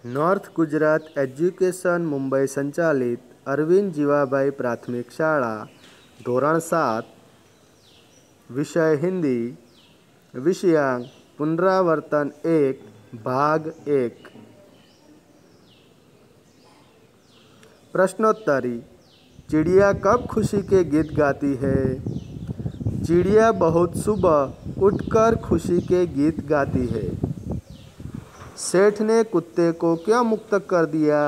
North Gujarat education Mumbai संचालित अरविंद जीवाभाई प्राथमिक शाळा धोरण 7 विषय हिंदी विषयांक पुनरावर्तन 1 भाग 1 प्रश्नोत्तरी। चिड़िया कब खुशी के गीत गाती है? चिड़िया बहुत सुबह उठकर खुशी के गीत गाती है। सेठ ने कुत्ते को क्यों मुक्त कर दिया?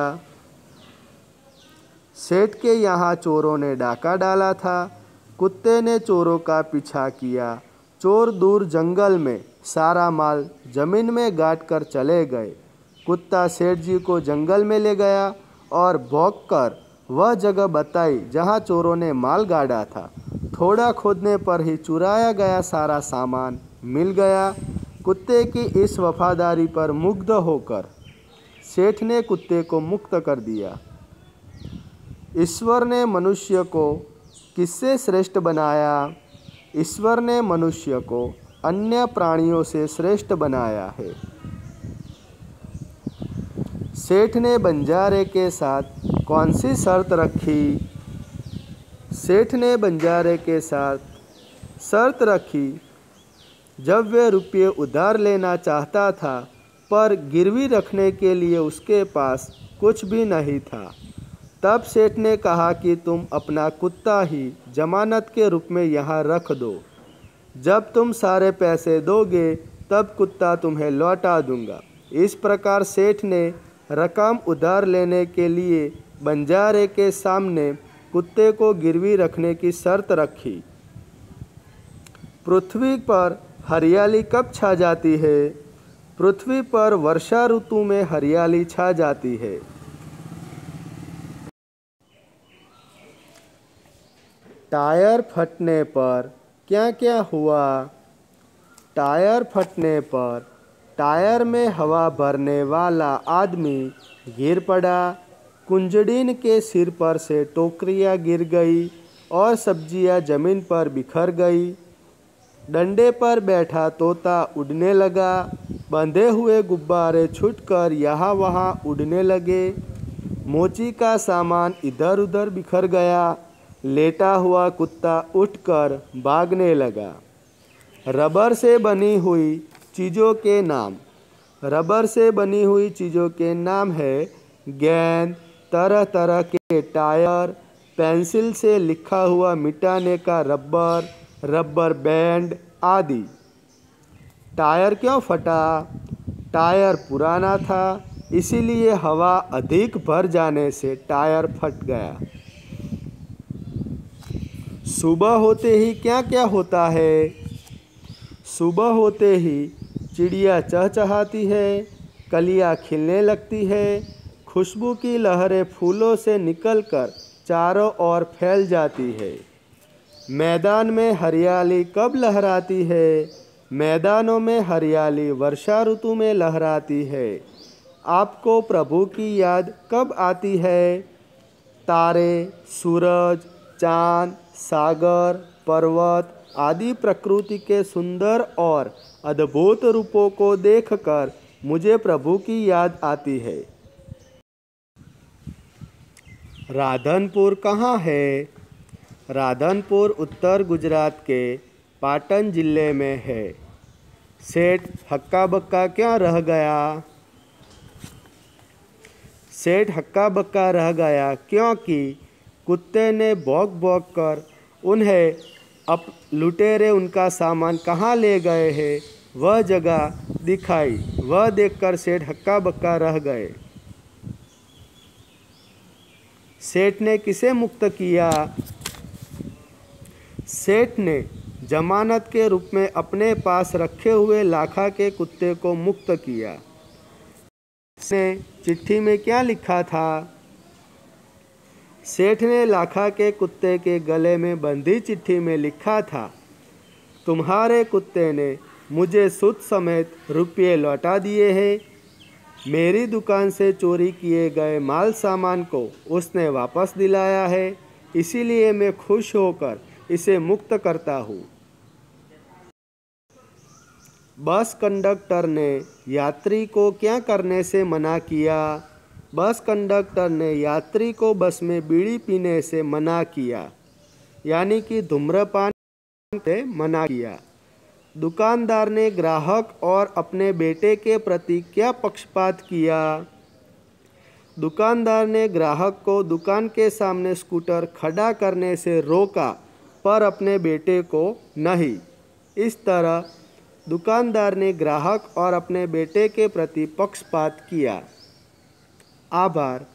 सेठ के यहाँ चोरों ने डाका डाला था। कुत्ते ने चोरों का पीछा किया। चोर दूर जंगल में सारा माल जमीन में गाड़ कर चले गए। कुत्ता सेठ जी को जंगल में ले गया और भौंककर वह जगह बताई जहाँ चोरों ने माल गाड़ा था। थोड़ा खोदने पर ही चुराया गया सारा सामान मिल गया। कुत्ते की इस वफादारी पर मुग्ध होकर सेठ ने कुत्ते को मुक्त कर दिया। ईश्वर ने मनुष्य को किससे श्रेष्ठ बनाया? ईश्वर ने मनुष्य को अन्य प्राणियों से श्रेष्ठ बनाया है। सेठ ने बंजारे के साथ कौन सी शर्त रखी? सेठ ने बंजारे के साथ शर्त रखी। जब वे रुपये उधार लेना चाहता था पर गिरवी रखने के लिए उसके पास कुछ भी नहीं था, तब सेठ ने कहा कि तुम अपना कुत्ता ही जमानत के रूप में यहाँ रख दो। जब तुम सारे पैसे दोगे तब कुत्ता तुम्हें लौटा दूंगा। इस प्रकार सेठ ने रकम उधार लेने के लिए बंजारे के सामने कुत्ते को गिरवी रखने की शर्त रखी। पृथ्वी पर हरियाली कब छा जाती है? पृथ्वी पर वर्षा ऋतु में हरियाली छा जाती है। टायर फटने पर क्या क्या हुआ? टायर फटने पर टायर में हवा भरने वाला आदमी गिर पड़ा। कुंजड़ीन के सिर पर से टोकरियाँ गिर गई और सब्जियाँ जमीन पर बिखर गई। डंडे पर बैठा तोता उड़ने लगा। बंधे हुए गुब्बारे छूटकर यहाँ वहाँ उड़ने लगे। मोची का सामान इधर उधर बिखर गया। लेटा हुआ कुत्ता उठकर भागने लगा। रबर से बनी हुई चीज़ों के नाम। रबर से बनी हुई चीज़ों के नाम है गेंद, तरह तरह के टायर, पेंसिल से लिखा हुआ मिटाने का रबर, रबर बैंड आदि। टायर क्यों फटा? टायर पुराना था, इसीलिए हवा अधिक भर जाने से टायर फट गया। सुबह होते ही क्या क्या होता है? सुबह होते ही चिड़िया चहचहाती है, कलियाँ खिलने लगती है, खुशबू की लहरें फूलों से निकलकर चारों ओर फैल जाती है। मैदान में हरियाली कब लहराती है? मैदानों में हरियाली वर्षा ऋतु में लहराती है। आपको प्रभु की याद कब आती है? तारे, सूरज, चाँद, सागर, पर्वत आदि प्रकृति के सुंदर और अद्भुत रूपों को देखकर मुझे प्रभु की याद आती है। राधनपुर कहाँ है? राधनपुर उत्तर गुजरात के पाटन जिले में है। सेठ हक्का बक्का क्यों रह गया? सेठ हक्का बक्का रह गया क्योंकि कुत्ते ने भौंक भौंक कर उन्हें अब लुटेरे उनका सामान कहाँ ले गए हैं वह जगह दिखाई। वह देखकर सेठ हक्का बक्का रह गए। सेठ ने किसे मुक्त किया? सेठ ने जमानत के रूप में अपने पास रखे हुए लाखा के कुत्ते को मुक्त किया। उसने चिट्ठी में क्या लिखा था? सेठ ने लाखा के कुत्ते के गले में बंधी चिट्ठी में लिखा था, तुम्हारे कुत्ते ने मुझे सूद समेत रुपये लौटा दिए हैं। मेरी दुकान से चोरी किए गए माल सामान को उसने वापस दिलाया है, इसीलिए मैं खुश होकर इसे मुक्त करता हूँ। बस कंडक्टर ने यात्री को क्या करने से मना किया? बस कंडक्टर ने यात्री को बस में बीड़ी पीने से मना किया, यानी कि धूम्रपान से मना किया। दुकानदार ने ग्राहक और अपने बेटे के प्रति क्या पक्षपात किया? दुकानदार ने ग्राहक को दुकान के सामने स्कूटर खड़ा करने से रोका, पर अपने बेटे को नहीं। इस तरह दुकानदार ने ग्राहक और अपने बेटे के प्रति पक्षपात किया। आभार।